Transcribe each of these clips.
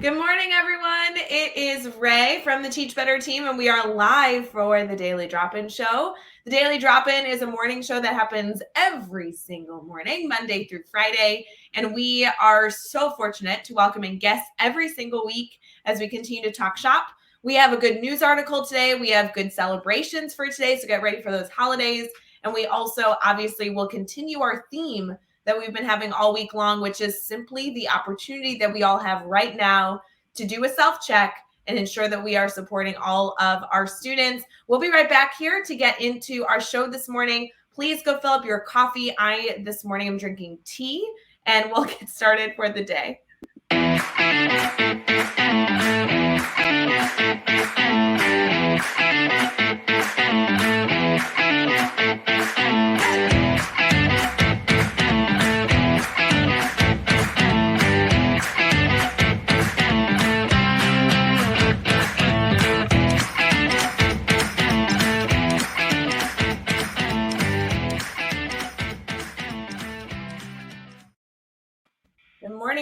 Good morning, everyone. It is Rae from the Teach Better team, and we are live for the Daily Drop-In Show. The Daily Drop-In is a morning show that happens every single morning, Monday through Friday, and we are so fortunate to welcome in guests every single week as we continue to talk shop. We have a good news article today. We have good celebrations for today, so get ready for those holidays. And we also obviously will continue our theme that we've been having all week long, which is simply the opportunity that we all have right now to do a self-check and ensure that we are supporting all of our students. We'll be right back here to get into our show this morning. Please go fill up your coffee. This morning, I'm drinking tea, and we'll get started for the day.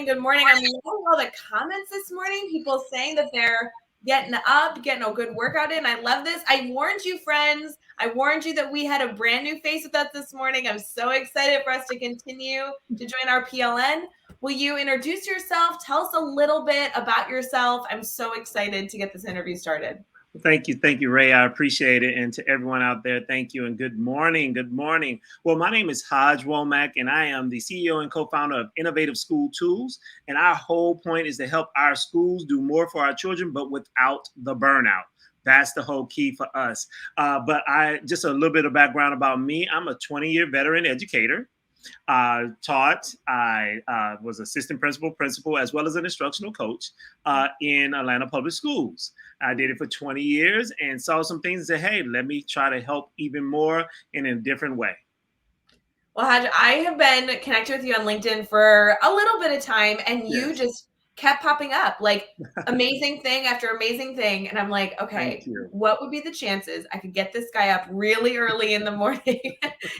Good morning. I'm loving all the comments this morning. People saying that they're getting up, getting a good workout in. I love this. I warned you, friends. I warned you that we had a brand new face with us this morning. I'm so excited for us to continue to join our PLN. Will you introduce yourself? Tell us a little bit about yourself. I'm so excited to get this interview started. Thank you, Rae. I appreciate it. And to everyone out there, thank you and good morning. Good morning. Well, my name is Hajj Womack, and I am the CEO and co-founder of Innovative School Tools. And our whole point is to help our schools do more for our children, but without the burnout. That's the whole key for us. But just a little bit of background about me. I'm a 20-year veteran educator. I was assistant principal, as well as an instructional coach in Atlanta Public Schools. I did it for 20 years and saw some things and said, hey, let me try to help even more in a different way. Well, Hajj, I have been connected with you on LinkedIn for a little bit of time, and you just kept popping up like amazing thing after amazing thing. And I'm like, okay, what would be the chances I could get this guy up really early in the morning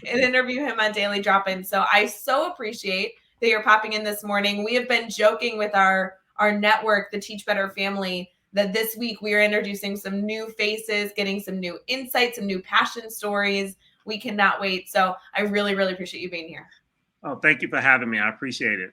and interview him on Daily Drop-In? So I so appreciate that you're popping in this morning. We have been joking with our network, the Teach Better family, that this week we are introducing some new faces, getting some new insights, some new passion stories. We cannot wait. So I really, really appreciate you being here. Oh, thank you for having me. I appreciate it.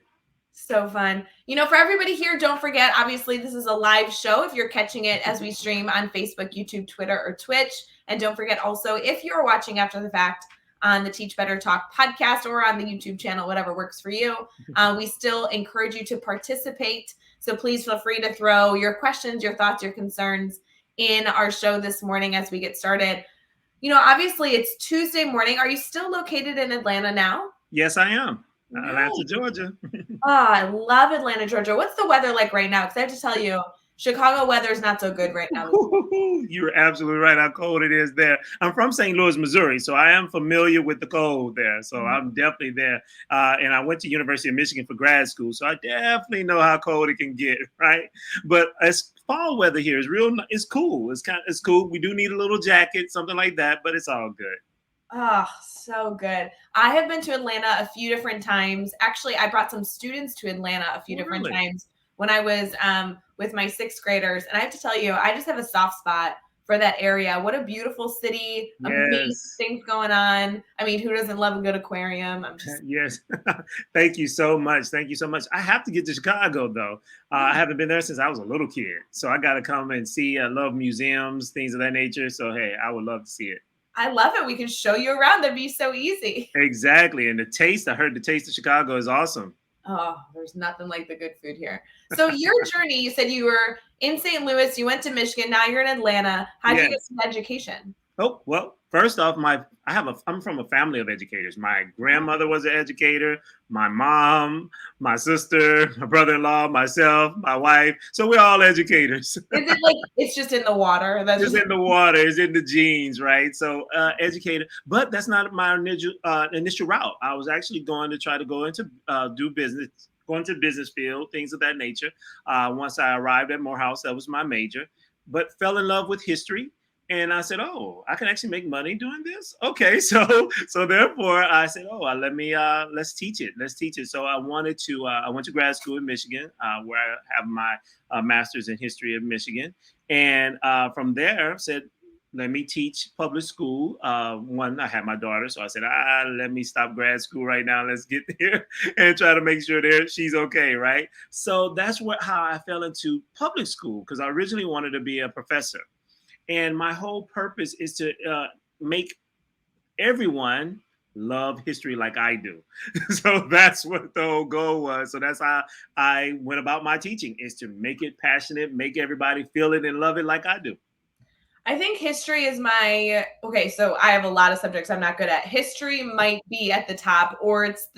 So fun. For everybody here, don't forget, obviously, this is a live show if you're catching it as we stream on Facebook, YouTube, Twitter, or Twitch. And don't forget also, if you're watching after the fact on the Teach Better Talk podcast or on the YouTube channel, whatever works for you, we still encourage you to participate. So please feel free to throw your questions, your thoughts, your concerns in our show this morning as we get started. Obviously, it's Tuesday morning. Are you still located in Atlanta now? Yes, I am. Atlanta, Georgia. I love Atlanta, Georgia. What's the weather like right now? Because I have to tell you, Chicago weather is not so good right now. You're absolutely right how cold it is there. I'm from St. Louis, Missouri, so I am familiar with the cold there. So I'm definitely there. And I went to University of Michigan for grad school, so I definitely know how cold it can get, right? But as fall weather here is real, it's cool. It's cool. We do need a little jacket, something like that, but it's all good. Oh, so good. I have been to Atlanta a few different times. Actually, I brought some students to Atlanta a few different times when I was with my sixth graders. And I have to tell you, I just have a soft spot for that area. What a beautiful city. Amazing things going on. I mean, who doesn't love a good aquarium? Yes. Thank you so much. Thank you so much. I have to get to Chicago, though. I haven't been there since I was a little kid. So I got to come and see. I love museums, things of that nature. So, hey, I would love to see it. I love it. We can show you around. That'd be so easy. Exactly. And the taste, I heard the taste of Chicago is awesome. Oh, there's nothing like the good food here. So your journey, you said you were in St. Louis, you went to Michigan, now you're in Atlanta. How'd you get some education? Oh, well, first off, I'm from a family of educators. My grandmother was an educator, my mom, my sister, my brother-in-law, myself, my wife. So we're all educators. Is it like it's just in the water? That's just in the water. It's in the genes, right? So educator, but that's not my initial route. I was actually going to try to go into do business, go into business field, things of that nature. Once I arrived at Morehouse, that was my major, but fell in love with history. And I said, "Oh, I can actually make money doing this." Okay, so therefore I said, "Oh, let's teach it. Let's teach it." So I went to grad school in Michigan, where I have my master's in history of Michigan, and from there said, "Let me teach public school." One, I had my daughter, so I said, let me stop grad school right now. Let's get there and try to make sure there she's okay, right? So that's how I fell into public school, because I originally wanted to be a professor. And my whole purpose is to make everyone love history like I do. So that's what the whole goal was. So that's how I went about my teaching, is to make it passionate, make everybody feel it and love it like I do. I think history is okay, so I have a lot of subjects I'm not good at. History might be at the top, or it's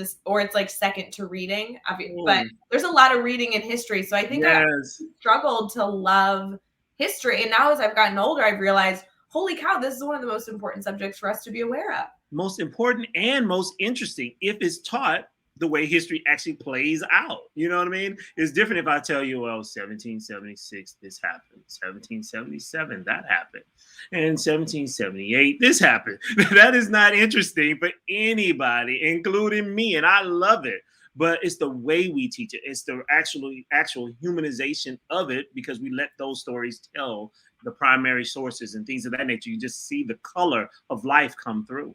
like second to reading. But there's a lot of reading in history. So I think I Yes. struggled to love history. And now as I've gotten older, I've realized, holy cow, this is one of the most important subjects for us to be aware of. Most important and most interesting if it's taught the way history actually plays out. You know what I mean? It's different if I tell you, well, 1776, this happened. 1777, that happened. And 1778, this happened. That is not interesting for anybody, including me. And I love it. But it's the way we teach it. It's the actual humanization of it, because we let those stories tell the primary sources and things of that nature. You just see the color of life come through.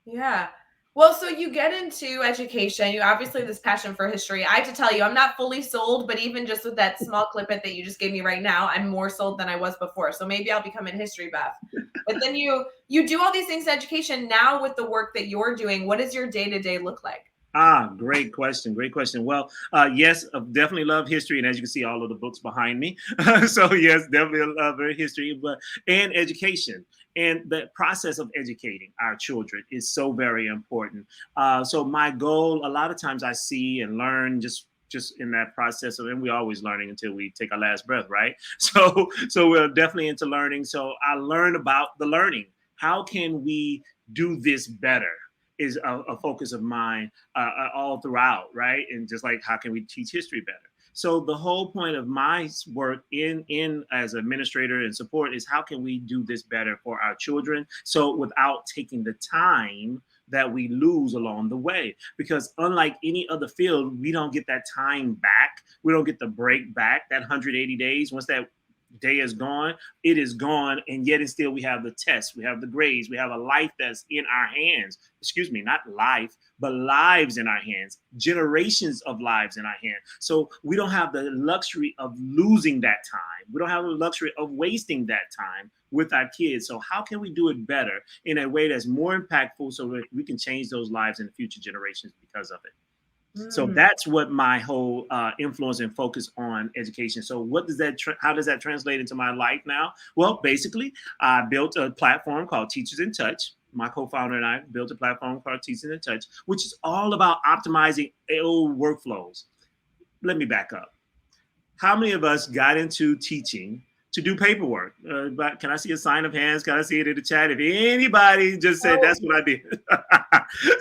Yeah. Well, so you get into education. You obviously have this passion for history. I have to tell you, I'm not fully sold, but even just with that small clip that you just gave me right now, I'm more sold than I was before. So maybe I'll become a history buff. But then you do all these things in education now with the work that you're doing. What does your day-to-day look like? Great question. Great question. Well, yes, I definitely love history. And as you can see, all of the books behind me. So yes, definitely love history, and education. And the process of educating our children is so very important. So my goal, a lot of times I see and learn just in that process of, and we're always learning until we take our last breath, right? So we're definitely into learning. So I learn about the learning. How can we do this better? Is a focus of mine all throughout, right? And just like, how can we teach history better? So the whole point of my work in as administrator and support is, how can we do this better for our children? So without taking the time that we lose along the way, because unlike any other field, we don't get that time back. We don't get the break back, that 180 days. Once that day is gone, it is gone. And yet and still we have the tests, we have the grades, we have a life that's in our hands. Excuse me, not life, but lives in our hands, generations of lives in our hands. So we don't have the luxury of losing that time. We don't have the luxury of wasting that time with our kids. So how can we do it better in a way that's more impactful, so that we can change those lives in the future generations because of it? So that's what my whole influence and focus on education. So what does that, how does that translate into my life now? Well, basically, I built a platform called Teachers in Touch. My co-founder and I built a platform called Teachers in Touch, which is all about optimizing old workflows. Let me back up. How many of us got into teaching to do paperwork? But can I see a sign of hands? Can I see it in the chat? If anybody just said, that's what I did.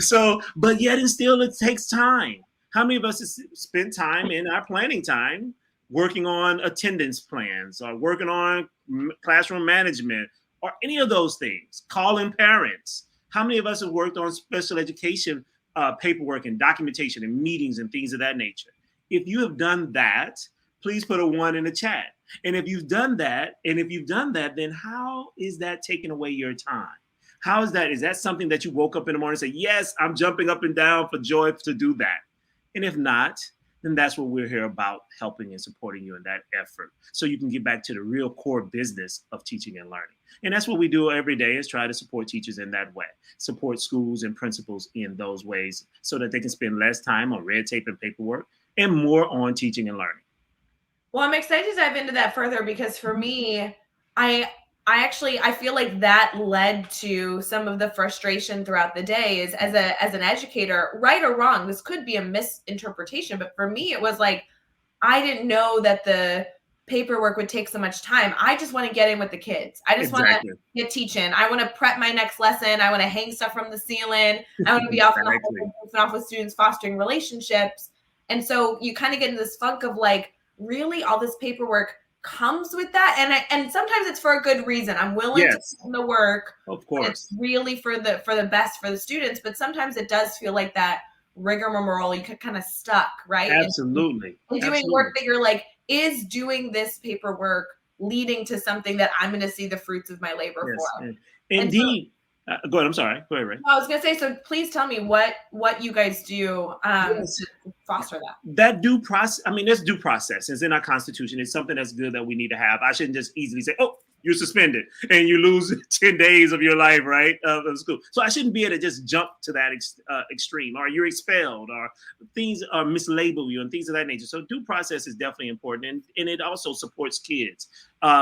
So, but yet and still, it takes time. How many of us spent time in our planning time working on attendance plans, or working on classroom management, or any of those things, calling parents? How many of us have worked on special education paperwork and documentation and meetings and things of that nature? If you have done that, please put a 1 in the chat. And if you've done that, then how is that taking away your time? How is that? Is that something that you woke up in the morning and say, yes, I'm jumping up and down for joy to do that? And if not, then that's what we're here about, helping and supporting you in that effort, so you can get back to the real core business of teaching and learning. And that's what we do every day, is try to support teachers in that way, support schools and principals in those ways, so that they can spend less time on red tape and paperwork and more on teaching and learning. Well, I'm excited to dive into that further, because for me, I feel like that led to some of the frustration throughout the day. Is as an educator, right or wrong, this could be a misinterpretation, but for me, it was like, I didn't know that the paperwork would take so much time. I just want to get in with the kids. I just want to get teaching. I want to prep my next lesson. I want to hang stuff from the ceiling. I want to be off in the hallway, off with students, fostering relationships. And so you kind of get in this funk of like, really, all this paperwork, comes with that, and sometimes it's for a good reason. I'm willing to Yes, put in the work. of It's course. really for the best for the students, but sometimes it does feel like that rigmarole. You get kind of stuck, right? Absolutely. And doing work Absolutely. that you're like, is doing this paperwork leading to something that I'm going to see the fruits of my labor for? Yes. And so Indeed. Go ahead. I'm sorry. Go ahead, Ray. I was going to say, so please tell me what you guys do Yes. to foster that. That due process, I mean, there's due process. It's in our constitution. It's something that's good that we need to have. I shouldn't just easily say, oh, you're suspended and you lose 10 days of your life, right? Of school. So I shouldn't be able to just jump to that extreme, or you're expelled, or things are mislabel you and things of that nature. So due process is definitely important. And it also supports kids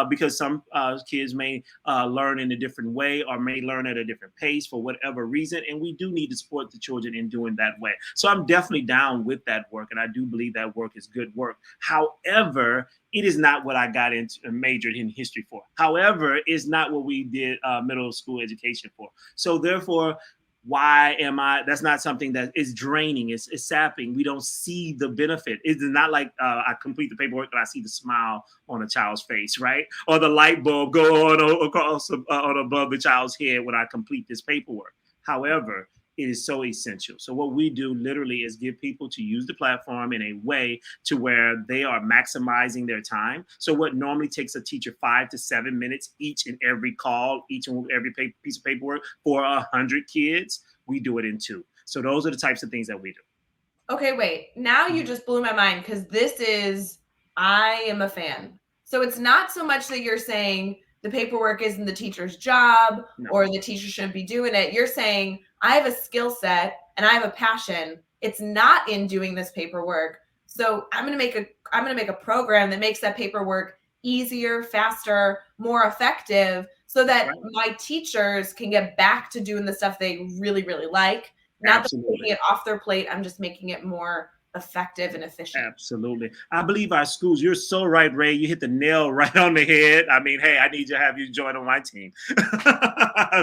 because some kids may learn in a different way or may learn at a different pace for whatever reason. And we do need to support the children in doing that way. So I'm definitely down with that work. And I do believe that work is good work. However, it is not what I got into and majored in history for. However, it's not what we did middle school education for. So therefore, why am I? That's not something that is draining. It's sapping. We don't see the benefit. It's not like I complete the paperwork and I see the smile on a child's face, right? Or the light bulb go on across on above the child's head when I complete this paperwork. However, it is so essential. So what we do literally is give people to use the platform in a way to where they are maximizing their time. So what normally takes a teacher 5 to 7 minutes each and every call, each and every piece of paperwork for 100 kids, we do it in 2. So those are the types of things that we do. Okay, wait. Now you just blew my mind because I am a fan. So it's not so much that you're saying the paperwork isn't the teacher's job No. or the teacher shouldn't be doing it. You're saying I have a skill set and I have a passion. It's not in doing this paperwork. So I'm going to make a program that makes that paperwork easier, faster, more effective so that my teachers can get back to doing the stuff they really, really like. Not that I'm taking it off their plate. I'm just making it more effective and efficient. Absolutely. I believe our schools, you're so right, Ray. You hit the nail right on the head. I mean, hey, I need to have you join on my team.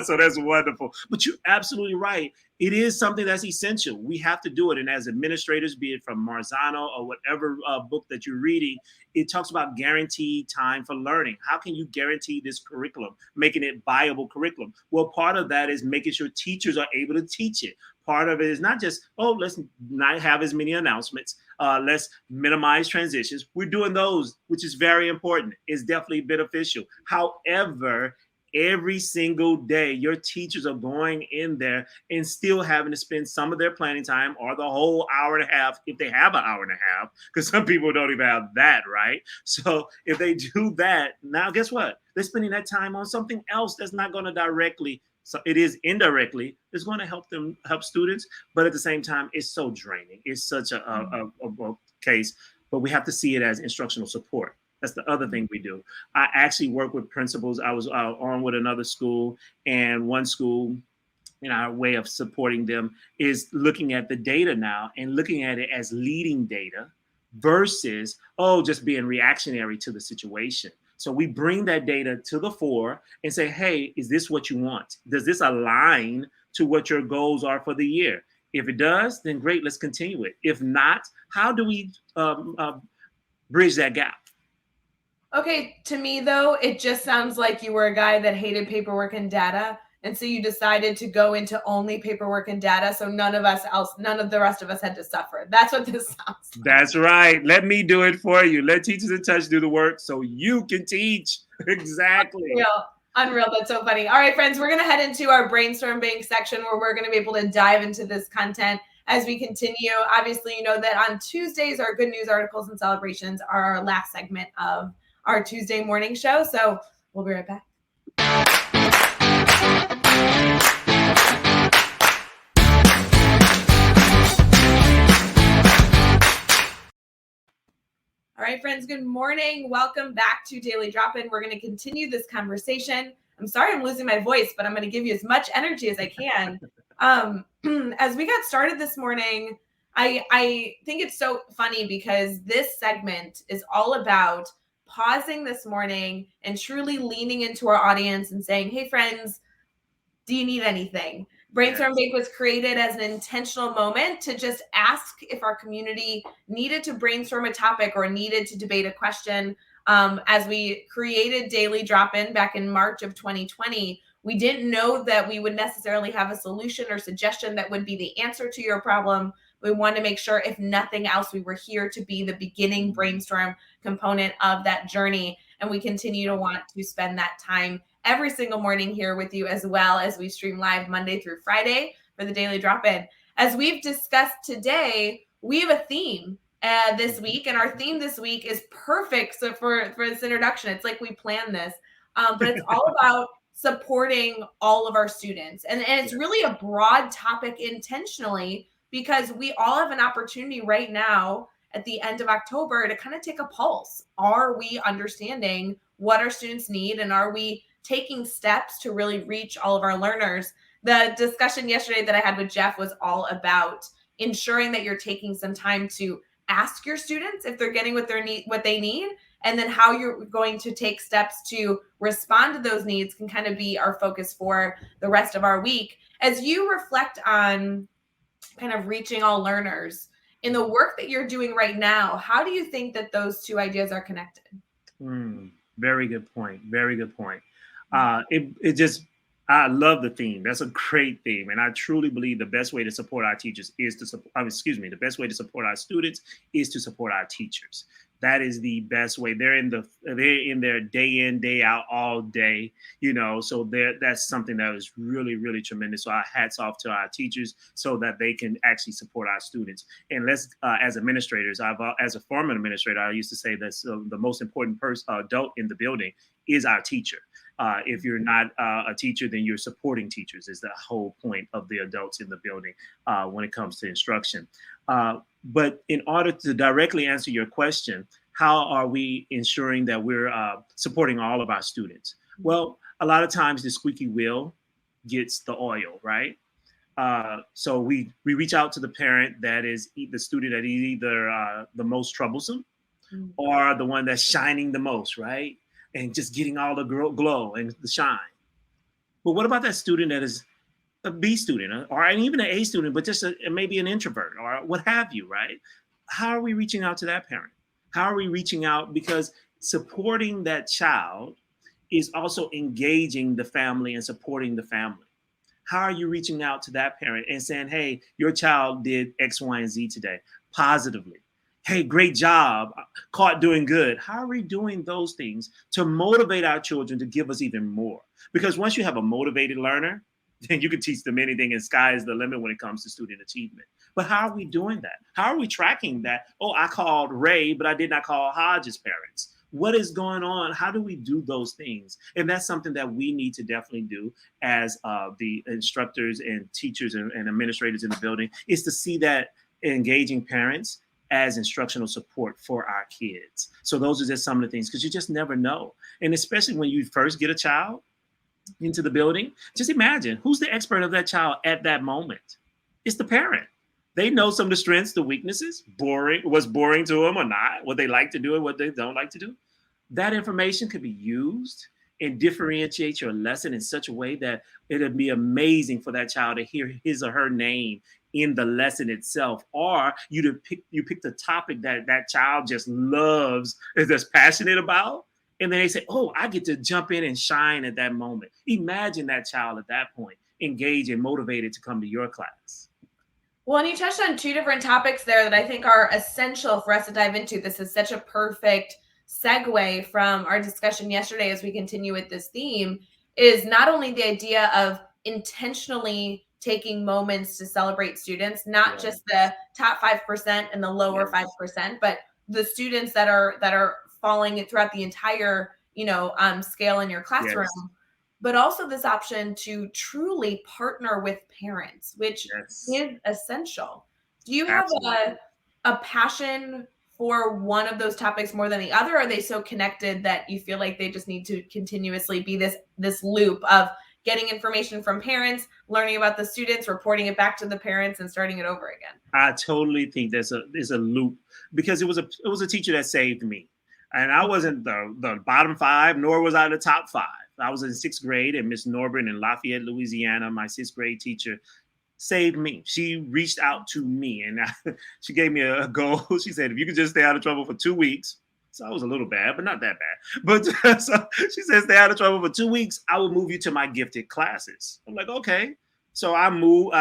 So that's wonderful. But you're absolutely right. It is something that's essential. We have to do it. And as administrators, be it from Marzano or whatever book that you're reading, it talks about guaranteed time for learning. How can you guarantee this curriculum, making it viable curriculum? Well, part of that is making sure teachers are able to teach it. Part of it is not just, oh, let's not have as many announcements. Let's minimize transitions. We're doing those, which is very important. It's definitely beneficial. However, every single day, your teachers are going in there and still having to spend some of their planning time or the whole hour and a half, if they have an hour and a half, because some people don't even have that, right? So if they do that, now guess what? They're spending that time on something else that's not going to directly, so it is indirectly, it's going to help students, but at the same time, it's so draining. It's such a case, but we have to see it as instructional support. That's the other thing we do. I actually work with principals. I was on with another school, and one school, in our way of supporting them, is looking at the data now and looking at it as leading data versus, oh, just being reactionary to the situation. So we bring that data to the fore and say, hey, is this what you want? Does this align to what your goals are for the year? If it does, then great, let's continue it. If not, how do we bridge that gap? Okay, to me though, it just sounds like you were a guy that hated paperwork and data. And so you decided to go into only paperwork and data. So none of the rest of us had to suffer. That's what this sounds like. That's right. Let me do it for you. Let Teachers in Touch do the work so you can teach. Exactly. Unreal. That's so funny. All right, friends, we're going to head into our brainstorm bank section where we're going to be able to dive into this content as we continue. Obviously, you know that on Tuesdays, our good news articles and celebrations are our last segment of our Tuesday morning show. So we'll be right back. All right, friends, good morning. Welcome back to Daily Drop-In. We're going to continue this conversation. I'm sorry I'm losing my voice, but I'm going to give you as much energy as I can. As we got started this morning, I think it's so funny because this segment is all about pausing this morning and truly leaning into our audience and saying, hey, friends, do you need anything? Brainstorm Bank was created as an intentional moment to just ask if our community needed to brainstorm a topic or needed to debate a question. As we created Daily Drop-In back in March of 2020, we didn't know that we would necessarily have a solution or suggestion that would be the answer to your problem. We wanted to make sure, if nothing else, we were here to be the beginning brainstorm component of that journey. And we continue to want to spend that time every single morning here with you, as well as we stream live Monday through Friday for the Daily Drop-In. As we've discussed today, we have a theme this week, and our theme this week is perfect. So for this introduction, it's like we planned this, but it's all about supporting all of our students. And it's really a broad topic intentionally, because we all have an opportunity right now at the end of October to kind of take a pulse. Are we understanding what our students need, and are we taking steps to really reach all of our learners? The discussion yesterday that I had with Jeff was all about ensuring that you're taking some time to ask your students if they're getting what they need, and then how you're going to take steps to respond to those needs can kind of be our focus for the rest of our week. As you reflect on kind of reaching all learners in the work that you're doing right now, how do you think that those two ideas are connected? Very good point. Very good point. I love the theme. That's a great theme. And I truly believe the best way to support our teachers is to support, the best way to support our students is to support our teachers. That is the best way. They're in there day in, day out, all day, so that's something that is really, really tremendous. So our hats off to our teachers so that they can actually support our students. And as administrators, as a former administrator, I used to say that the most important adult in the building is our teacher. If you're not a teacher, then you're supporting teachers is the whole point of the adults in the building when it comes to instruction. But in order to directly answer your question, how are we ensuring that we're supporting all of our students? Well, a lot of times the squeaky wheel gets the oil, right? So we reach out to the parent that is the student that is either the most troublesome or the one that's shining the most, right? And just getting all the glow and the shine. But what about that student that is a B student or even an A student, but just maybe an introvert or what have you, right? How are we reaching out to that parent? How are we reaching out? Because supporting that child is also engaging the family and supporting the family. How are you reaching out to that parent and saying, hey, your child did X, Y, and Z today positively? Hey, great job, caught doing good. How are we doing those things to motivate our children to give us even more? Because once you have a motivated learner, then you can teach them anything, and sky is the limit when it comes to student achievement. But how are we doing that? How are we tracking that? Oh, I called Rae, but I did not call Hajj's parents. What is going on? How do we do those things? And that's something that we need to definitely do as the instructors and teachers and administrators in the building, is to see that engaging parents as instructional support for our kids. So those are just some of the things, because you just never know. And especially when you first get a child into the building, just imagine who's the expert of that child at that moment. It's the parent. They know some of the strengths, the weaknesses, what's boring to them or not, what they like to do and what they don't like to do. That information could be used and differentiate your lesson in such a way that it'd be amazing for that child to hear his or her name in the lesson itself, or you pick the topic that child just loves, is just passionate about, and then they say, oh, I get to jump in and shine at that moment. Imagine that child at that point engaged and motivated to come to your class. Well, and you touched on two different topics there that I think are essential for us to dive into. This is such a perfect segue from our discussion yesterday as we continue with this theme, is not only the idea of intentionally taking moments to celebrate students, not just the top 5% and the lower 5%, but the students that are falling throughout the entire, scale in your classroom. But also this option to truly partner with parents, which is essential. Do you have a passion for one of those topics more than the other? Or are they so connected that you feel like they just need to continuously be this loop of getting information from parents, learning about the students, reporting it back to the parents, and starting it over again? I totally think there's a loop, because it was a teacher that saved me. And I wasn't the bottom 5, nor was I the top 5. I was in 6th grade, and Miss Norbert in Lafayette, Louisiana, my 6th grade teacher, saved me. She reached out to me, and she gave me a goal. She said, if you could just stay out of trouble for 2 weeks, So I was a little bad, but not that bad. But so she said, stay out of trouble for 2 weeks. I will move you to my gifted classes. I'm like, okay. So I moved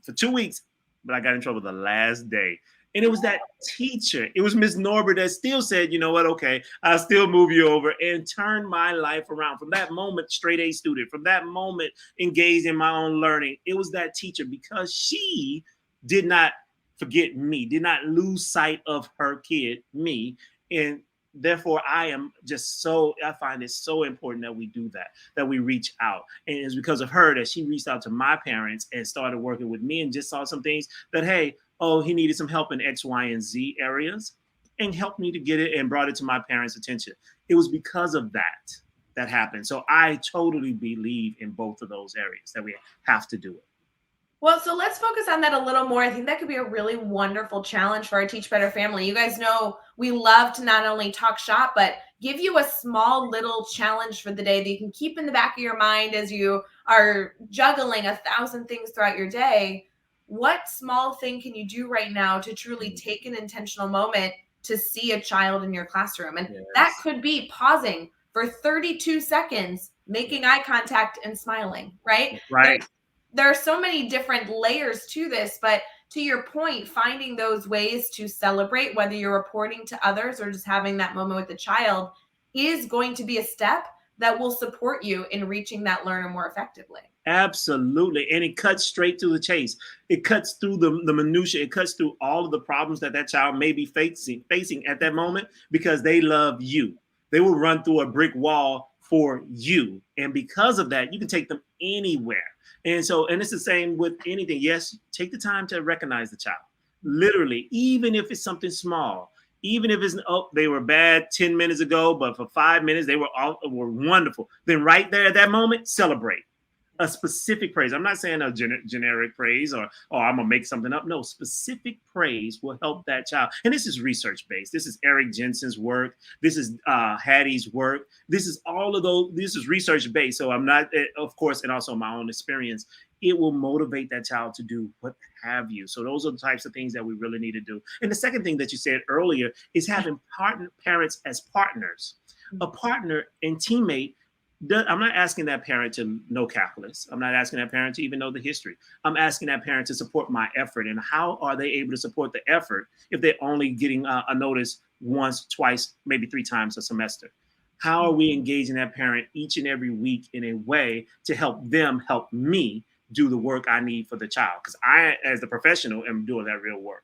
for 2 weeks, but I got in trouble the last day. And it was that teacher. It was Miss Norbert that still said, you know what? Okay, I'll still move you over, and turn my life around. From that moment, straight A student. From that moment, engaged in my own learning. It was that teacher, because she did not forget me, did not lose sight of her kid, me. And therefore, I find it so important that we do that we reach out. And it's because of her that she reached out to my parents and started working with me, and just saw some things that, hey, oh, he needed some help in X, Y, and Z areas, and helped me to get it and brought it to my parents' attention. It was because of that happened. So I totally believe in both of those areas that we have to do it. Well, so let's focus on that a little more. I think that could be a really wonderful challenge for our Teach Better family. You guys know we love to not only talk shop, but give you a small little challenge for the day that you can keep in the back of your mind as you are juggling 1,000 things throughout your day. What small thing can you do right now to truly take an intentional moment to see a child in your classroom? And that could be pausing for 32 seconds, making eye contact and smiling, right? Right. There are so many different layers to this, but to your point, finding those ways to celebrate, whether you're reporting to others or just having that moment with the child, is going to be a step that will support you in reaching that learner more effectively. Absolutely. And it cuts straight to the chase. It cuts through the minutia. It cuts through all of the problems that child may be facing at that moment, because they love you. They will run through a brick wall for you. And because of that, you can take them anywhere. And it's the same with anything. Yes, take the time to recognize the child. Literally, even if it's something small, even if it's, oh, they were bad 10 minutes ago, but for 5 minutes, they were wonderful. Then right there at that moment, celebrate. A specific praise. I'm not saying a generic praise or I'm gonna make something up. No, specific praise will help that child. And this is research based. This is Eric Jensen's work. This is Hattie's work. This is all of those. This is research based. So I'm not, of course, and also my own experience. It will motivate that child to do what have you. So those are the types of things that we really need to do. And the second thing that you said earlier is having parents as partners, a partner and teammate. I'm not asking that parent to know calculus. I'm not asking that parent to even know the history. I'm asking that parent to support my effort. And how are they able to support the effort if they're only getting a notice once, twice, maybe 3 times a semester? How are we engaging that parent each and every week in a way to help them help me do the work I need for the child? Because I, as the professional, am doing that real work.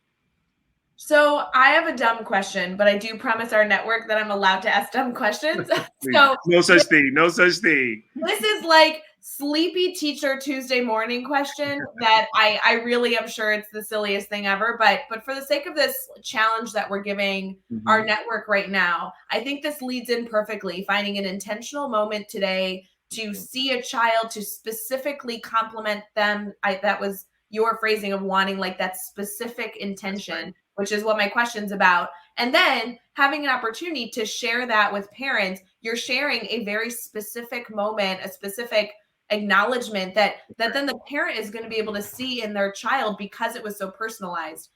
So I have a dumb question, but I do promise our network that I'm allowed to ask dumb questions. So no such thing. No such thing. This is like sleepy teacher Tuesday morning question that I really am sure it's the silliest thing ever. But for the sake of this challenge that we're giving our network right now, I think this leads in perfectly. Finding an intentional moment today to see a child, to specifically compliment them. That was your phrasing of wanting like that specific intention, which is what my question's about. And then having an opportunity to share that with parents. You're sharing a very specific moment, a specific acknowledgement that then the parent is going to be able to see in their child because it was so personalized.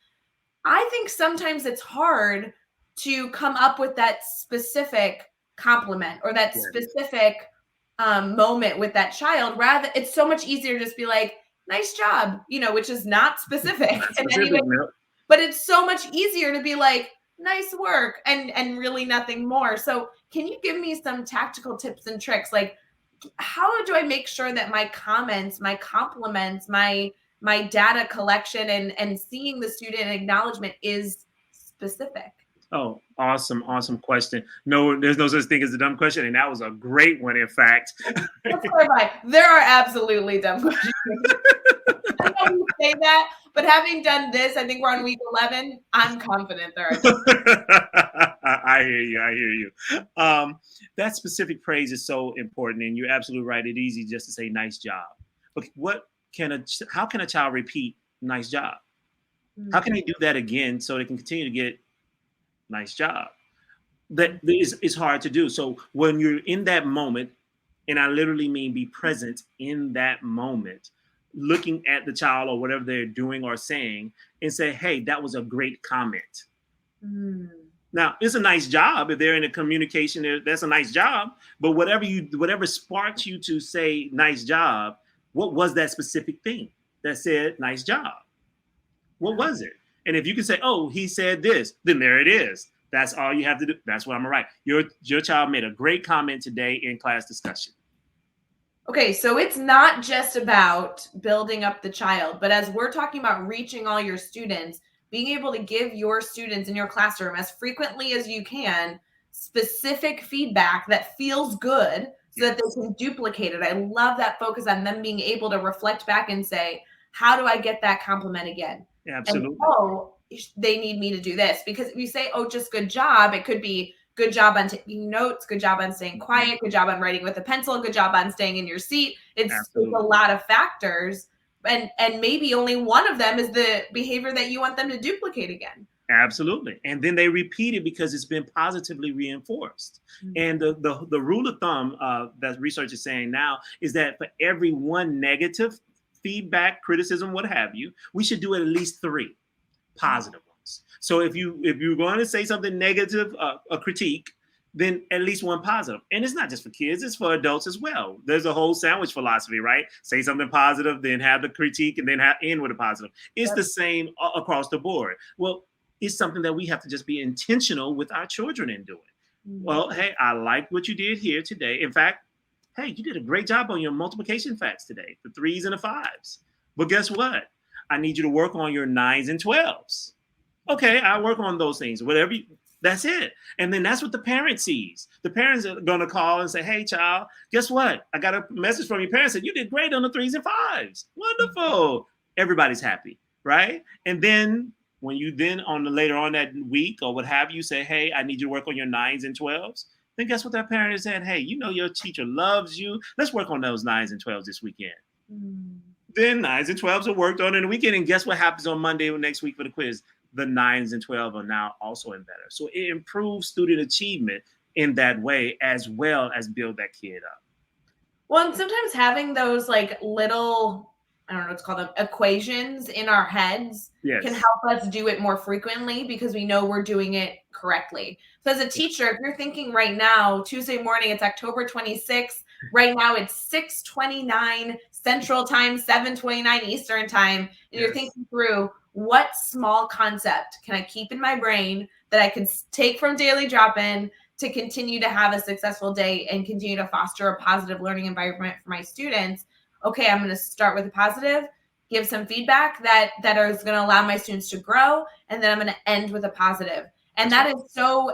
I think sometimes it's hard to come up with that specific compliment or that specific moment with that child. Rather, it's so much easier to just be like, nice job, which is not specific in any way. But it's so much easier to be like, nice work, and really nothing more. So can you give me some tactical tips and tricks? Like, how do I make sure that my comments, my compliments, my data collection and seeing the student acknowledgement is specific? Oh, awesome question. No, there's no such thing as a dumb question. And that was a great one, in fact. Let's clarify. There are absolutely dumb questions. I know you say that, but having done this, I think we're on week 11. I'm confident there are. I hear you. That specific praise is so important, and you're absolutely right. It's easy just to say nice job. But how can a child repeat nice job? How can they do that again so they can continue to get nice job? That is hard to do. So when you're in that moment, and I literally mean be present in that moment, looking at the child or whatever they're doing or saying and say, hey, that was a great comment. Now, it's a nice job if they're in a communication. That's a nice job. But whatever sparked you to say nice job, what was that specific thing that said nice job? What was it? And if you can say, oh, he said this, then there it is. That's all you have to do. That's what I'm gonna write. Your child made a great comment today in class discussion. Okay, so it's not just about building up the child, but as we're talking about reaching all your students, being able to give your students in your classroom as frequently as you can specific feedback that feels good so that they can duplicate it. I love that focus on them being able to reflect back and say, how do I get that compliment again? Absolutely. And oh, they need me to do this. Because if you say, oh, just good job, it could be good job on taking notes, good job on staying quiet, good job on writing with a pencil, good job on staying in your seat. It's a lot of factors. And maybe only one of them is the behavior that you want them to duplicate again. Absolutely. And then they repeat it because it's been positively reinforced. Mm-hmm. And the rule of thumb that research is saying now is that for every one negative feedback, criticism, what have you, we should do at least 3 positive ones. So if you're going to say something negative, a critique, then at least 1 positive. And it's not just for kids, it's for adults as well. There's a whole sandwich philosophy, right? Say something positive, then have the critique, and then end with a positive. It's the same across the board. Well, it's something that we have to just be intentional with our children in doing. Mm-hmm. Well, hey, I like what you did here today. In fact, hey, you did a great job on your multiplication facts today, the 3s and the 5s. But guess what? I need you to work on your 9s and 12s. Okay, I'll work on those things. That's it. And then that's what the parent sees. The parents are going to call and say, hey, child, guess what? I got a message from your parents that you did great on the 3s and 5s. Wonderful. Everybody's happy, right? And then when you later on that week or what have you say, hey, I need you to work on your 9s and 12s. Then guess what that parent is saying? Hey, your teacher loves you. Let's work on those 9s and 12s this weekend. Mm. Then 9s and 12s are worked on in the weekend. And guess what happens on Monday or next week for the quiz? The 9s and 12s are now also in better. So it improves student achievement in that way, as well as build that kid up. Well, and sometimes having those like little, I don't know what's called them, equations in our heads can help us do it more frequently because we know we're doing it correctly. So as a teacher, if you're thinking right now, Tuesday morning, it's October 26th. Right now it's 6:29 Central Time, 7:29 Eastern Time. And you're thinking through, what small concept can I keep in my brain that I can take from Daily Drop-In to continue to have a successful day and continue to foster a positive learning environment for my students? Okay, I'm going to start with a positive, give some feedback that is going to allow my students to grow, and then I'm going to end with a positive. And that is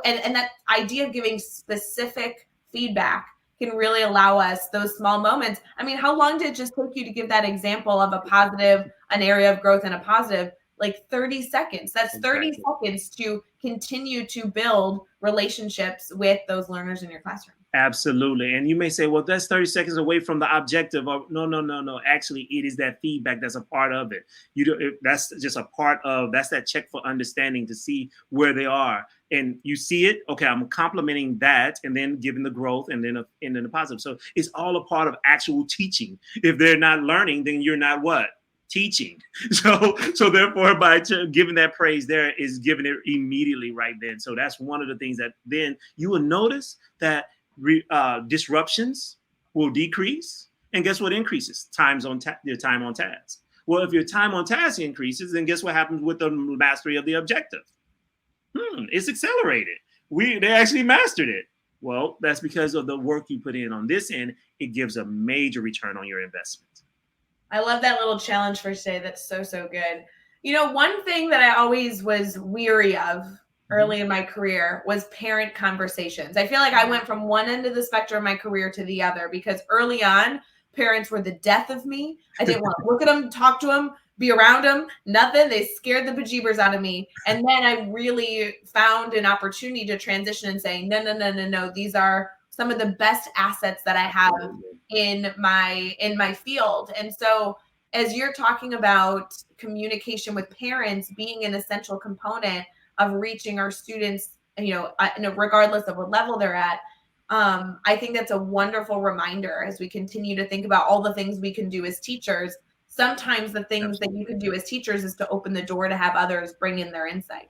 and that idea of giving specific feedback can really allow us those small moments. I mean, how long did it just take you to give that example of a positive, an area of growth and a positive? Like 30 seconds. That's 30 seconds to continue to build relationships with those learners in your classroom. Absolutely. And you may say, well, that's 30 seconds away from the objective. No. Actually, it is that feedback that's a part of it. That's just a part of, that's that check for understanding to see where they are. And you see it, okay, I'm complimenting that and then giving the growth and then the positive. So it's all a part of actual teaching. If they're not learning, then you're not what? Teaching. So therefore, by giving that praise there is giving it immediately right then. So that's one of the things that then you will notice that disruptions will decrease. And guess what increases? Your time on task. Well, if your time on task increases, then guess what happens with the mastery of the objective? It's accelerated. They actually mastered it. Well, that's because of the work you put in on this end. It gives a major return on your investment. I love that little challenge for today. That's so good. One thing that I always was weary of early in my career was parent conversations. I feel like I went from one end of the spectrum of my career to the other because early on, parents were the death of me. I didn't want to look at them, talk to them, be around them, nothing. They scared the bejeebers out of me. And then I really found an opportunity to transition and say, no. These are some of the best assets that I have in my field. And so as you're talking about communication with parents being an essential component of reaching our students, regardless of what level they're at, I think that's a wonderful reminder as we continue to think about all the things we can do as teachers. Sometimes the things that you can do as teachers is to open the door to have others bring in their insight.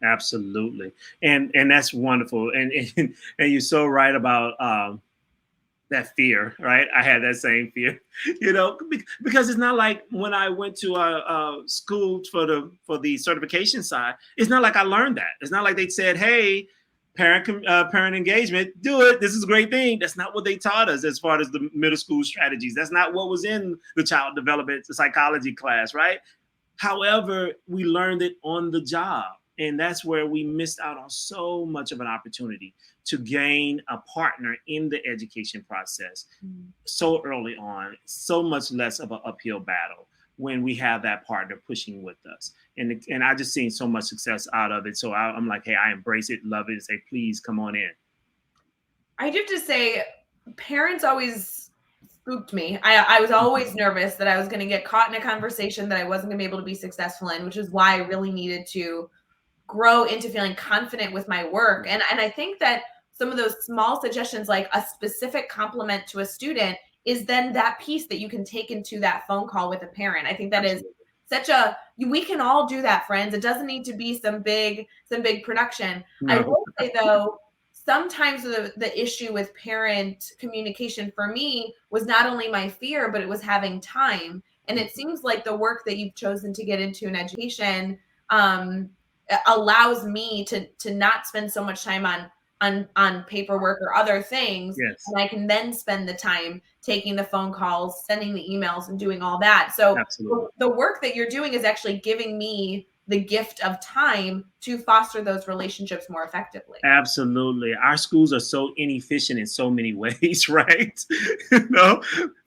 Absolutely. And that's wonderful. And you're so right about that fear, right? I had that same fear, because it's not like when I went to school for the certification side. It's not like I learned that. It's not like they said, "Hey, parent engagement, do it. This is a great thing." That's not what they taught us as far as the middle school strategies. That's not what was in the child development psychology class, right? However, we learned it on the job. And that's where we missed out on so much of an opportunity to gain a partner in the education process so early on, so much less of an uphill battle when we have that partner pushing with us. And I just seen so much success out of it. So I'm like, hey, I embrace it, love it, and say, please come on in. I do have to say, parents always spooked me. I was always nervous that I was going to get caught in a conversation that I wasn't going to be able to be successful in, which is why I really needed to grow into feeling confident with my work. And I think that some of those small suggestions, like a specific compliment to a student, is then that piece that you can take into that phone call with a parent. I think that is we can all do that, friends. It doesn't need to be some big production. No. I will say though, sometimes the issue with parent communication for me was not only my fear, but it was having time. And it seems like the work that you've chosen to get into in education allows me to not spend so much time on paperwork or other things. Yes. And I can then spend the time taking the phone calls, sending the emails, and doing all that. So the work that you're doing is actually giving me the gift of time to foster those relationships more effectively. Absolutely. Our schools are so inefficient in so many ways, right?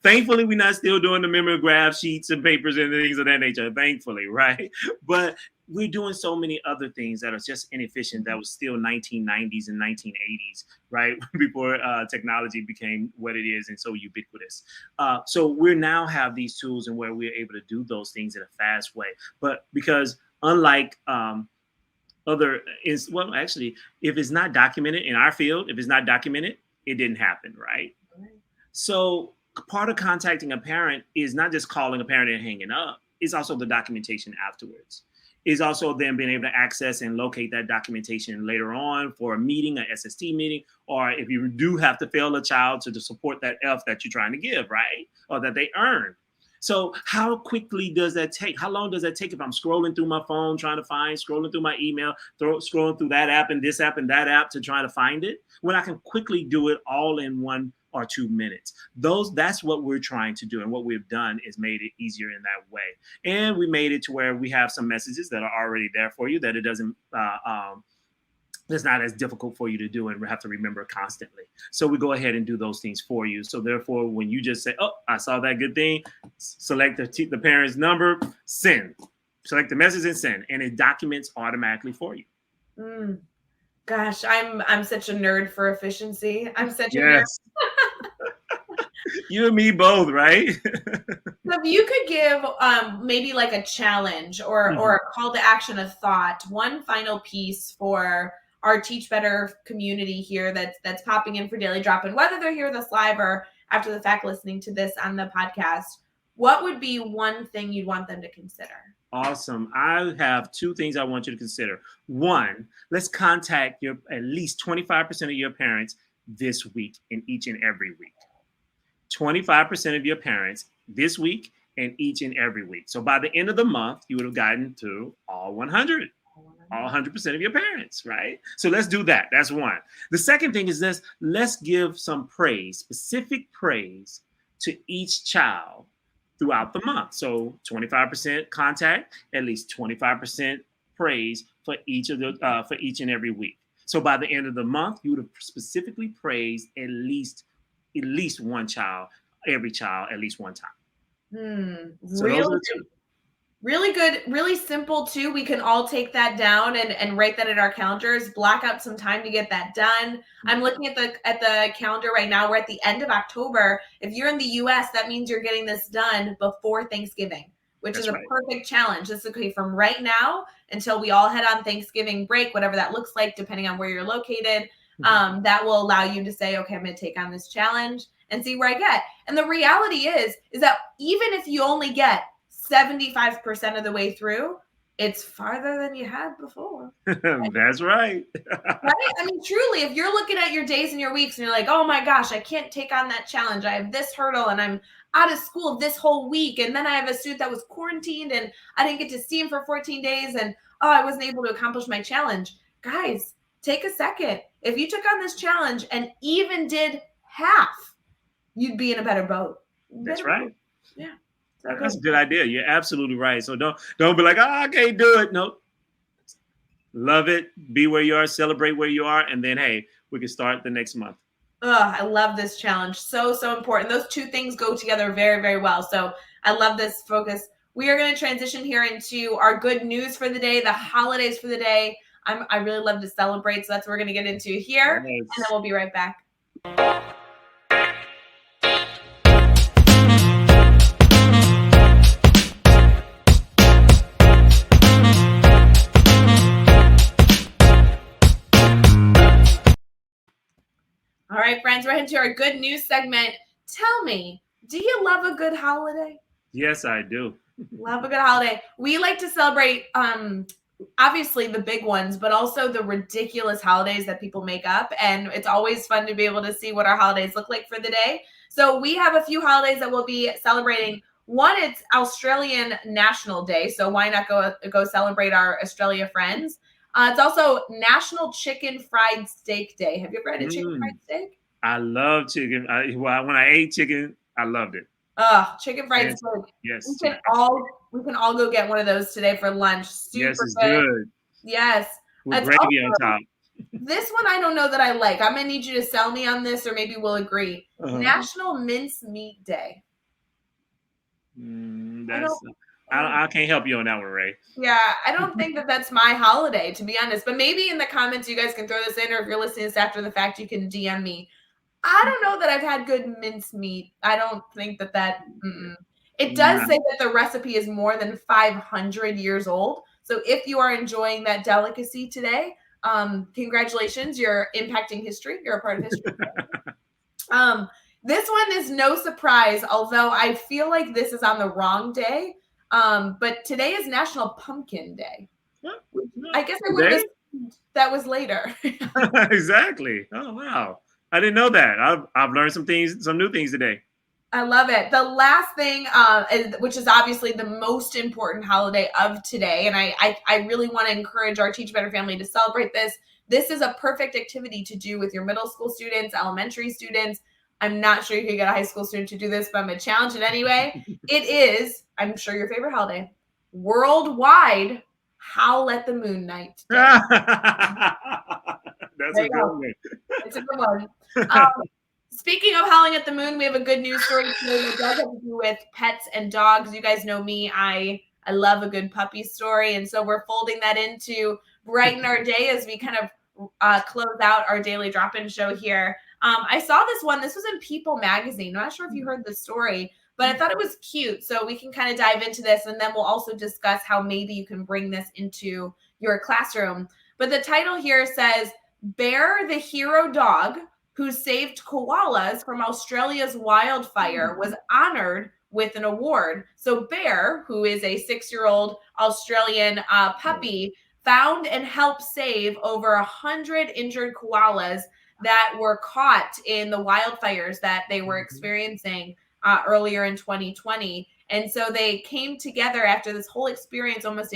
Thankfully, we're not still doing the mimeograph sheets and papers and things of that nature, thankfully, right? But we're doing so many other things that are just inefficient. That was still 1990s and 1980s, right? Before technology became what it is and so ubiquitous. So we now have these tools and where we're able to do those things in a fast way. But because unlike actually, if it's not documented in our field, if it's not documented, it didn't happen, right? So part of contacting a parent is not just calling a parent and hanging up. It's also the documentation afterwards. Is also then being able to access and locate that documentation later on for a meeting, an SST meeting, or if you do have to fail a child to support that F that you're trying to give, right? Or that they earned. So how quickly does that take? How long does that take if I'm scrolling through my phone, scrolling through my email, scrolling through that app and this app and that app to try to find it? When I can quickly do it all in 1 or 2 minutes. That's what we're trying to do. And what we've done is made it easier in that way. And we made it to where we have some messages that are already there for you that it doesn't, it's not as difficult for you to do and have to remember constantly. So we go ahead and do those things for you. So therefore, when you just say, oh, I saw that good thing, select the parent's number, send. Select the message and send. And it documents automatically for you. Gosh, I'm such a nerd for efficiency. I'm such a nerd. You and me both, right? So if you could give maybe like a challenge or a call to action, a thought, one final piece for our Teach Better community here that's popping in for Daily Drop-In, whether they're here with us live or after the fact listening to this on the podcast, what would be one thing you'd want them to consider? Awesome. I have 2 things I want you to consider. One, let's contact at least 25% of your parents this week and each and every week. 25% of your parents this week and each and every week. So by the end of the month, you would have gotten to all 100. All 100% of your parents, right? So let's do that. That's one. The second thing is this: let's give some praise, specific praise to each child throughout the month. So 25% contact, at least 25% praise for each and every week. So by the end of the month, you would have specifically praised at least one child, every child, at least one time. So Really good, really simple too. We can all take that down and write that in our calendars, block out some time to get that done. I'm looking at the calendar right now. We're at the end of October. If you're in the US, that means you're getting this done before Thanksgiving, which is a perfect challenge. This is okay from right now until we all head on Thanksgiving break, whatever that looks like, depending on where you're located. That will allow you to say, okay, I'm going to take on this challenge and see where I get. And the reality is that even if you only get 75% of the way through, it's farther than you had before. That's right. Right? I mean, truly, if you're looking at your days and your weeks and you're like, oh my gosh, I can't take on that challenge. I have this hurdle and I'm out of school this whole week. And then I have a student that was quarantined and I didn't get to see him for 14 days. And oh, I wasn't able to accomplish my challenge. Guys, take a second. If you took on this challenge and even did half, you'd be in a better boat. That's right. Yeah. So That's a good idea. You're absolutely right. So don't be like, oh, I can't do it. No, love it. Be where you are. Celebrate where you are, and then hey, we can start the next month. I love this challenge. So important. Those two things go together very, very well. So I love this focus. We are going to transition here into our good news for the day, the holidays for the day. I really love to celebrate, so that's what we're going to get into here, and then we'll be right back. All right, friends, we're heading to our good news segment. Tell me, do you love a good holiday? Yes, I do. Love a good holiday. We like to celebrate obviously the big ones, but also the ridiculous holidays that people make up. And it's always fun to be able to see what our holidays look like for the day. So we have a few holidays that we'll be celebrating. One, it's Australian National Day. So why not go celebrate our Australia friends? It's also National Chicken Fried Steak Day. Have you ever had a chicken fried steak? I love chicken. When I ate chicken, I loved it. Chicken fried steak. Yes. We can all go get one of those today for lunch. Super yes, it's good. Yes. With gravy on top. This one I don't know that I like. I'm gonna need you to sell me on this, or maybe we'll agree. National Mincemeat Day. I can't help you on that one, Rae. Yeah, I don't think that's my holiday, to be honest. But maybe in the comments you guys can throw this in, or if you're listening to this after the fact, you can DM me. I don't know that I've had good mincemeat. I don't think that. It does say that the recipe is more than 500 years old. So if you are enjoying that delicacy today, congratulations, you're impacting history. You're a part of history. This one is no surprise, although I feel like this is on the wrong day. But today is National Pumpkin Day. I guess I would have assumed that was later. Exactly. Oh wow. I didn't know that. I've learned some new things today. I love it. The last thing, which is obviously the most important holiday of today, and I really want to encourage our Teach Better family to celebrate this. This is a perfect activity to do with your middle school students, elementary students. I'm not sure you can get a high school student to do this, but I'm going to challenge it anyway. It is, I'm sure, your favorite holiday, Worldwide Howl at the Moon Night Day. That's a good one. It's a good one. Speaking of howling at the moon, we have a good news story today that does have to do with pets and dogs. You guys know me. I love a good puppy story. And so we're folding that in to brighten our day as we kind of close out our daily drop-in show here. I saw this one. This was in People magazine. I'm not sure if you heard the story, but I thought it was cute. So we can kind of dive into this, and then we'll also discuss how maybe you can bring this into your classroom. But the title here says, Bear the Hero Dog who saved koalas from Australia's wildfire was honored with an award. So Bear, who is a 6-year-old Australian puppy, found and helped save over 100 injured koalas that were caught in the wildfires that they were experiencing earlier in 2020. And so they came together after this whole experience almost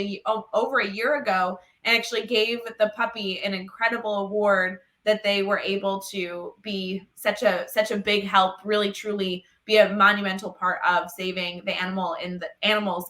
over a year ago and actually gave the puppy an incredible award that they were able to be such a big help, really truly be a monumental part of saving the animals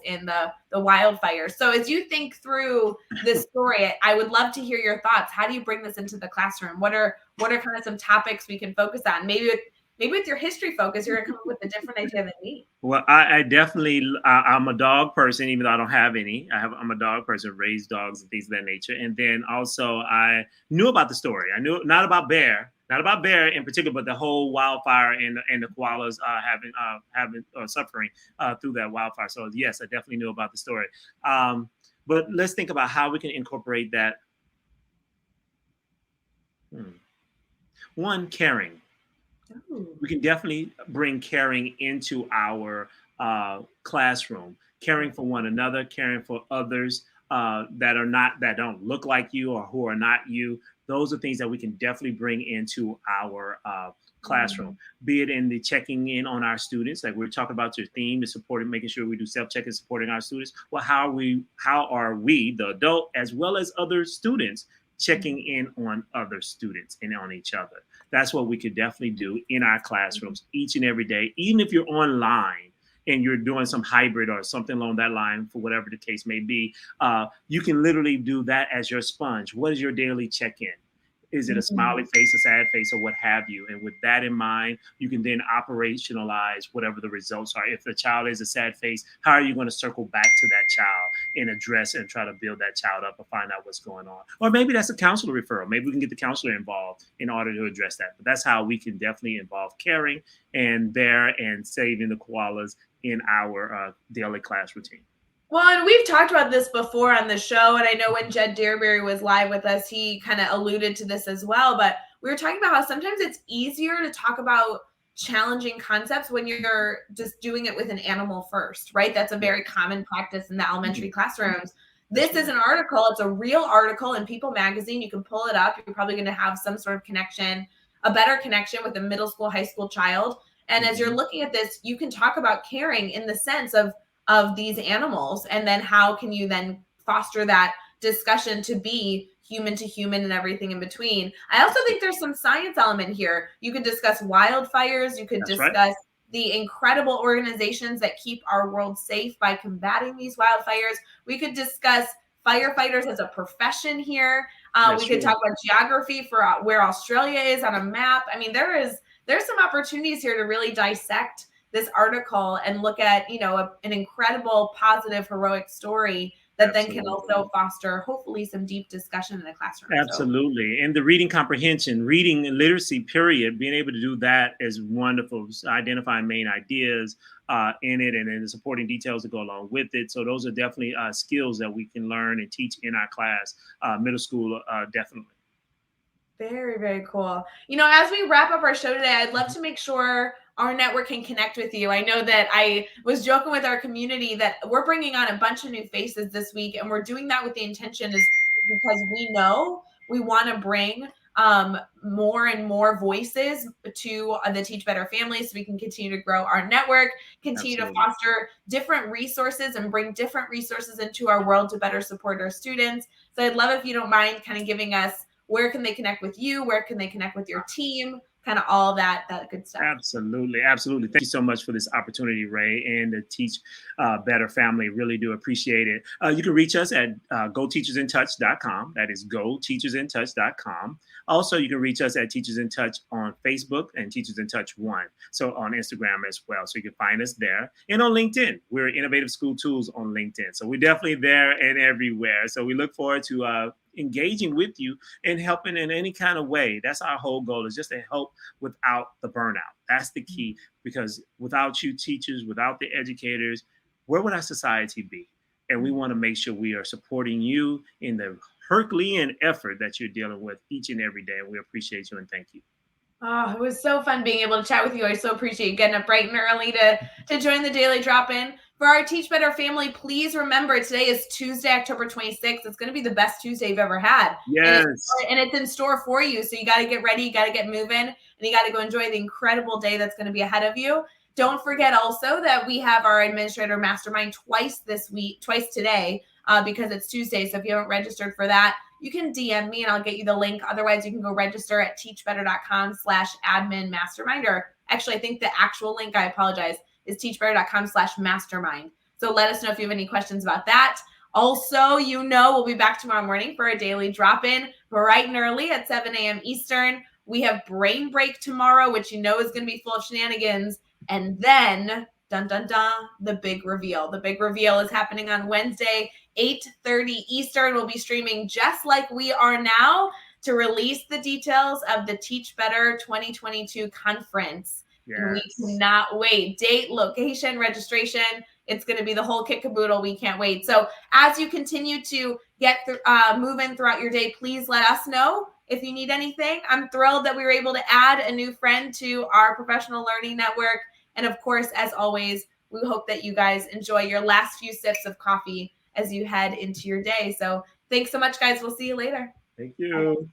in the wildfires. So as you think through this story, I would love to hear your thoughts. How do you bring this into the classroom? What are kind of some topics we can focus on? Maybe with your history focus, you're gonna come up with a different idea than me. Well, I definitely, I'm a dog person, even though I don't have any. I'm a dog person, raised dogs and things of that nature. And then also I knew about the story. I knew not about Bear in particular, but the whole wildfire and the koalas having suffering through that wildfire. So yes, I definitely knew about the story. But let's think about how we can incorporate that. One, caring. We can definitely bring caring into our classroom, caring for one another, caring for others. that don't look like you or who are not you. Those are things that we can definitely bring into our classroom, be it in the checking in on our students, like we're talking about your theme is supporting, making sure we do self-check and supporting our students. Well, how are we, the adult, as well as other students, checking in on other students and on each other? That's what we could definitely do in our classrooms each and every day, even if you're online and you're doing some hybrid or something along that line, for whatever the case may be. You can literally do that as your sponge. What is your daily check-in? Is it a smiley face, a sad face, or what have you? And with that in mind, you can then operationalize whatever the results are. If the child is a sad face, how are you going to circle back to that child and address and try to build that child up and find out what's going on? Or maybe that's a counselor referral. Maybe we can get the counselor involved in order to address that. But that's how we can definitely involve caring and saving the koalas in our daily class routine. Well, and we've talked about this before on the show, and I know when Jed Dearberry was live with us, he kind of alluded to this as well, but we were talking about how sometimes it's easier to talk about challenging concepts when you're just doing it with an animal first, right? That's a very common practice in the elementary classrooms. This is an article. It's a real article in People Magazine. You can pull it up. You're probably going to have some sort of connection, a better connection with a middle school, high school child. And as you're looking at this, you can talk about caring in the sense of these animals, and then how can you then foster that discussion to be human to human and everything in between. I also think there's some science element here. You could discuss wildfires. You could discuss the incredible organizations that keep our world safe by combating these wildfires. We could discuss firefighters as a profession here. We could talk about geography for where Australia is on a map. I mean, there's some opportunities here to really dissect this article and look at, an incredible, positive, heroic story that then can also foster, hopefully, some deep discussion in the classroom. Absolutely. And the reading comprehension, reading and literacy, period, being able to do that is wonderful. Identifying main ideas in it and then the supporting details that go along with it. So those are definitely skills that we can learn and teach in our class, middle school, definitely. Very, very cool. As we wrap up our show today, I'd love to make sure our network can connect with you. I know that I was joking with our community that we're bringing on a bunch of new faces this week, and we're doing that with the intention is because we know we want to bring more and more voices to the Teach Better family so we can continue to grow our network, continue to foster different resources and bring different resources into our world to better support our students. So I'd love if you don't mind kind of giving us where can they connect with you? Where can they connect with your team? Kind of all that good stuff. Absolutely. Thank you so much for this opportunity, Rae, and the Teach Better family. Really do appreciate it. You can reach us at goteachersintouch.com. That is goteachersintouch.com. Also, you can reach us at Teachers in Touch on Facebook and Teachers in Touch 1. So on Instagram as well. So you can find us there. And on LinkedIn, we're Innovative School Tools on LinkedIn. So we're definitely there and everywhere. So we look forward to engaging with you and helping in any kind of way. That's our whole goal, is just to help without the burnout. That's the key, because without you teachers, without the educators, where would our society be? And we want to make sure we are supporting you in the Herculean effort that you're dealing with each and every day. And we appreciate you and thank you. Oh, it was so fun being able to chat with you. I so appreciate you getting up bright and early to join the Daily Drop-In. For our Teach Better family, please remember today is Tuesday, October 26th. It's going to be the best Tuesday you've ever had. Yes. And it's in store for you. So you got to get ready. You got to get moving. And you got to go enjoy the incredible day that's going to be ahead of you. Don't forget also that we have our administrator mastermind twice today because it's Tuesday. So if you haven't registered for that, you can DM me and I'll get you the link. Otherwise, you can go register at teachbetter.com/admin mastermind. Or actually, I think the actual link, I apologize, is teachbetter.com/mastermind. So let us know if you have any questions about that. Also, we'll be back tomorrow morning for a daily drop-in bright and early at 7 a.m. Eastern. We have Brain Break tomorrow, which is going to be full of shenanigans. And then, dun, dun, dun, the big reveal. The big reveal is happening on Wednesday, 8:30 Eastern. We'll be streaming just like we are now to release the details of the Teach Better 2022 conference. Yes. And we cannot wait. Date, location, registration. It's going to be the whole kit caboodle. We can't wait. So as you continue to get moving throughout your day, please let us know if you need anything. I'm thrilled that we were able to add a new friend to our professional learning network. And of course, as always, we hope that you guys enjoy your last few sips of coffee as you head into your day. So thanks so much, guys. We'll see you later. Thank you.